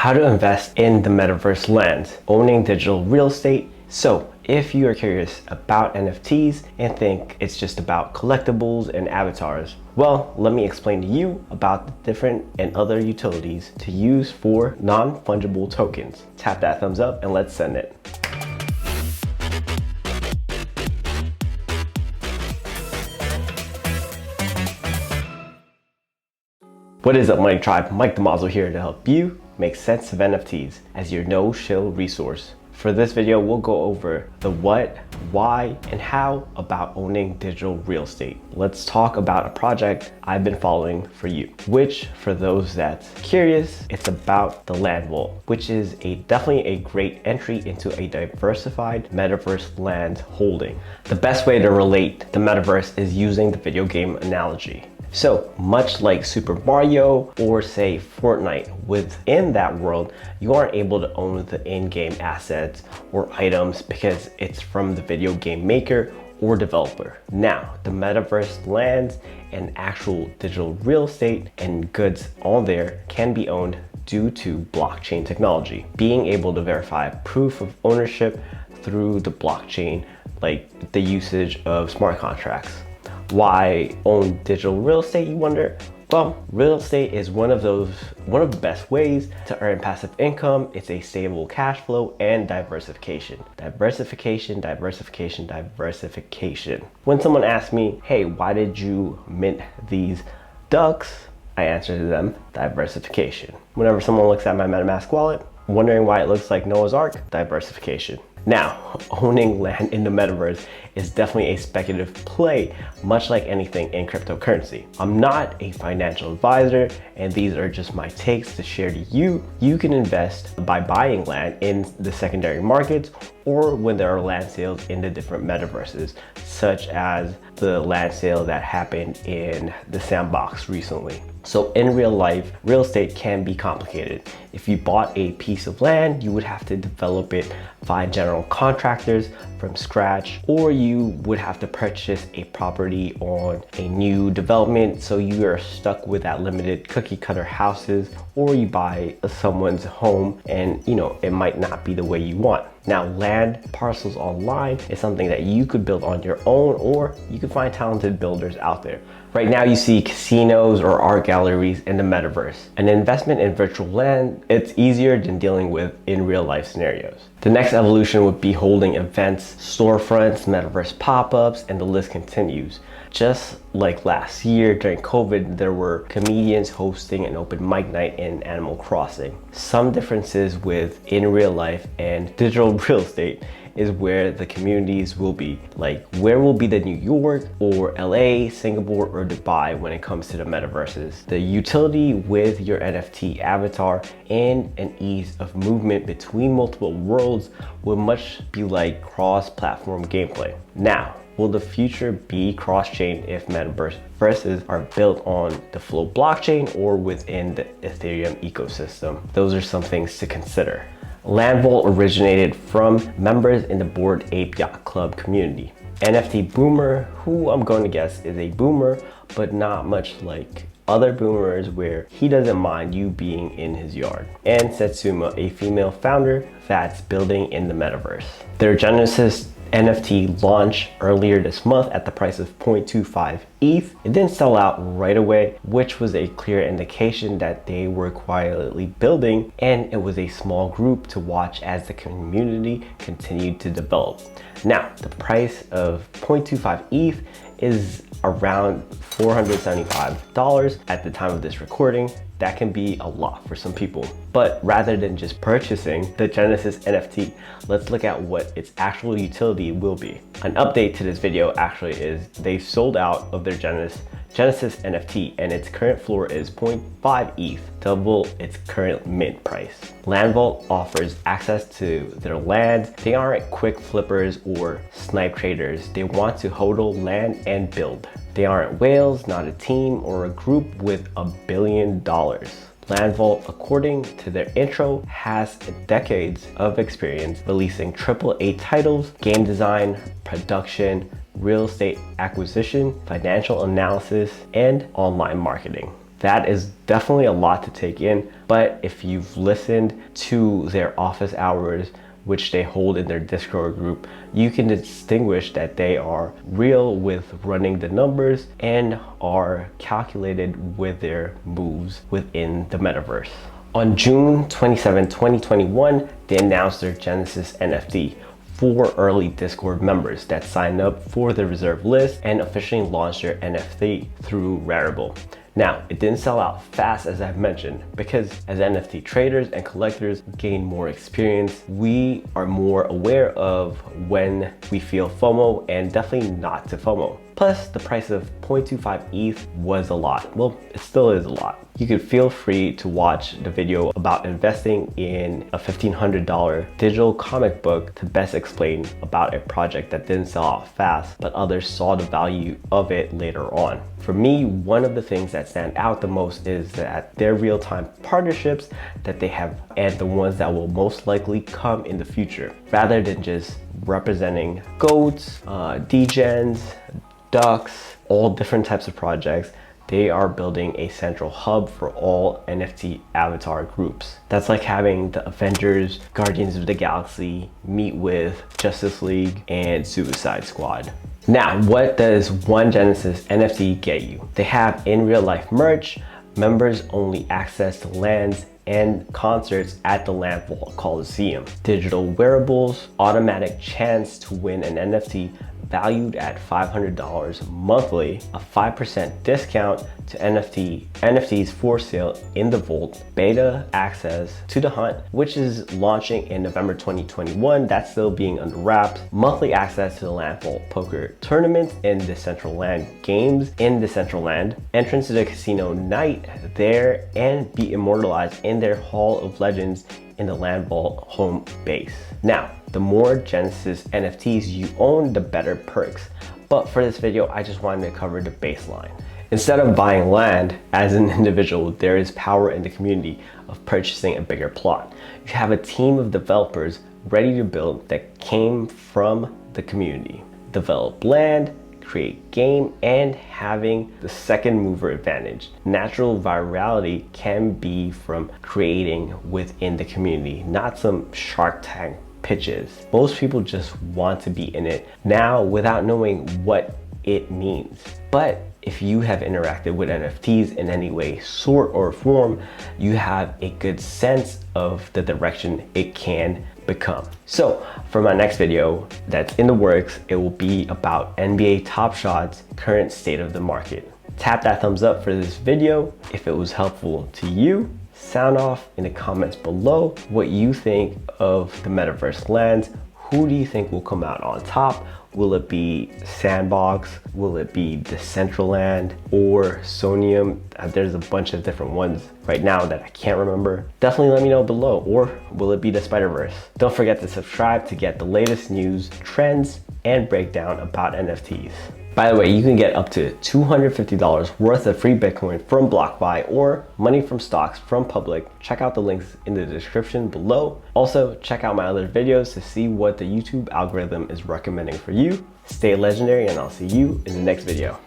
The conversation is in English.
how to invest in the metaverse lands, owning digital real estate. So if you are curious about NFTs and think it's just about collectibles and avatars, well, let me explain to you about the different and other utilities to use for non-fungible tokens. Tap that thumbs up and let's send it. What is up, Money Tribe? Mike Damazo here to help you make sense of NFTs as your no-shill resource. For this video, we'll go over the what, why, and how about owning digital real estate. Let's talk about a project I've been following for you, which for those that's curious, it's about the Landfall, which is definitely a great entry into a diversified metaverse land holding. The best way to relate the metaverse is using the video game analogy. So much like Super Mario or say Fortnite, within that world, you aren't able to own the in-game assets or items because it's from the video game maker or developer. Now, the metaverse lands and actual digital real estate and goods on there can be owned due to blockchain technology, being able to verify proof of ownership through the blockchain, like the usage of smart contracts. Why own digital real estate, you wonder? Well, real estate is one of the best ways to earn passive income. It's a stable cash flow and diversification. Diversification. When someone asks me, hey, why did you mint these ducks? I answer to them, diversification. Whenever someone looks at my MetaMask wallet, wondering why it looks like Noah's Ark, diversification. Now, owning land in the metaverse is definitely a speculative play, much like anything in cryptocurrency. I'm not a financial advisor, and these are just my takes to share to you. You can invest by buying land in the secondary markets or when there are land sales in the different metaverses, such as the land sale that happened in the Sandbox recently. So in real life, real estate can be complicated. If you bought a piece of land, you would have to develop it, find general contractors from scratch, or you would have to purchase a property on a new development. So you are stuck with that limited cookie cutter houses, or you buy someone's home and it might not be the way you want. Now, land parcels online is something that you could build on your own, or you can find talented builders out there. Right now you see casinos or art galleries in the metaverse. An investment in virtual land, it's easier than dealing with in real life scenarios. The next evolution would be holding events, storefronts, metaverse pop-ups, and the list continues. Just like last year during COVID, there were comedians hosting an open mic night in Animal Crossing. Some differences with in real life and digital real estate is where the communities will be. Like, where will be the New York or LA, Singapore, or Dubai when it comes to the metaverses? The utility with your NFT avatar and an ease of movement between multiple worlds will much be like cross-platform gameplay. Now, will the future be cross-chain if metaverses are built on the Flow blockchain or within the Ethereum ecosystem? Those are some things to consider. Landfall originated from members in the Bored Ape Yacht Club community. NFT Boomer, who I'm going to guess is a boomer, but not much like other boomers where he doesn't mind you being in his yard. And Setsuma, a female founder that's building in the metaverse. Their Genesis NFT launched earlier this month at the price of 0.25 ETH. It didn't sell out right away, which was a clear indication that they were quietly building, and it was a small group to watch as the community continued to develop. Now, the price of 0.25 ETH is around $475 at the time of this recording. That can be a lot for some people. But rather than just purchasing the Genesis NFT, let's look at what its actual utility will be. An update to this video actually is they sold out of their Genesis NFT, and its current floor is 0.5 ETH, double its current mint price. Landfall offers access to their lands. They aren't quick flippers or snipe traders. They want to hodl land and build. They aren't whales, not a team or a group with $1 billion. Landfall, according to their intro, has decades of experience releasing AAA titles, game design, production, real estate acquisition, financial analysis, and online marketing. That is definitely a lot to take in, but if you've listened to their office hours, which they hold in their Discord group, you can distinguish that they are real with running the numbers and are calculated with their moves within the metaverse. On June 27, 2021, they announced their Genesis NFT for early Discord members that signed up for the reserve list and officially launched their NFT through Rarible. Now, it didn't sell out fast, as I've mentioned, because as NFT traders and collectors gain more experience, we are more aware of when we feel FOMO and definitely not to FOMO. Plus, the price of 0.25 ETH was a lot. Well, it still is a lot. You could feel free to watch the video about investing in a $1,500 digital comic book to best explain about a project that didn't sell out fast, but others saw the value of it later on. For me, one of the things that stand out the most is that their real-time partnerships that they have and the ones that will most likely come in the future, rather than just representing goats, degens, ducks, all different types of projects. They are building a central hub for all NFT avatar groups. That's like having the Avengers, Guardians of the Galaxy meet with Justice League and Suicide Squad. Now, what does one Genesis NFT get you? They have in real life merch, members only access to lands and concerts at the Landfall Coliseum, digital wearables, automatic chance to win an NFT valued at $500 monthly, a 5% discount to NFTs for sale in the vault, beta access to the hunt, which is launching in November 2021. That's still being under wraps. Monthly access to the Landfall poker tournament in Decentraland games in Decentraland, entrance to the casino night there, and be immortalized in their Hall of Legends in the Landfall home base. Now, the more Genesis NFTs you own, the better perks. But for this video, I just wanted to cover the baseline. Instead of buying land as an individual, there is power in the community of purchasing a bigger plot. You have a team of developers ready to build that came from the community. Develop land, create game, and having the second mover advantage. Natural virality can be from creating within the community, not some Shark Tank pitches. Most people just want to be in it now without knowing what it means. But if you have interacted with NFTs in any way, sort or form, you have a good sense of the direction it can become. So for my next video that's in the works, it will be about NBA Top Shot's current state of the market. Tap that thumbs up for this video if it was helpful to you. Sound off in the comments below what you think of the Metaverse lands. Who do you think will come out on top? Will it be Sandbox? Will it be Decentraland or Sonium? There's a bunch of different ones right now that I can't remember. Definitely let me know below. Or will it be the Spider-Verse? Don't forget to subscribe to get the latest news, trends, and breakdown about NFTs. By the way, you can get up to $250 worth of free Bitcoin from BlockFi or money from stocks from Public. Check out the links in the description below. Also, check out my other videos to see what the YouTube algorithm is recommending for you. Stay legendary, and I'll see you in the next video.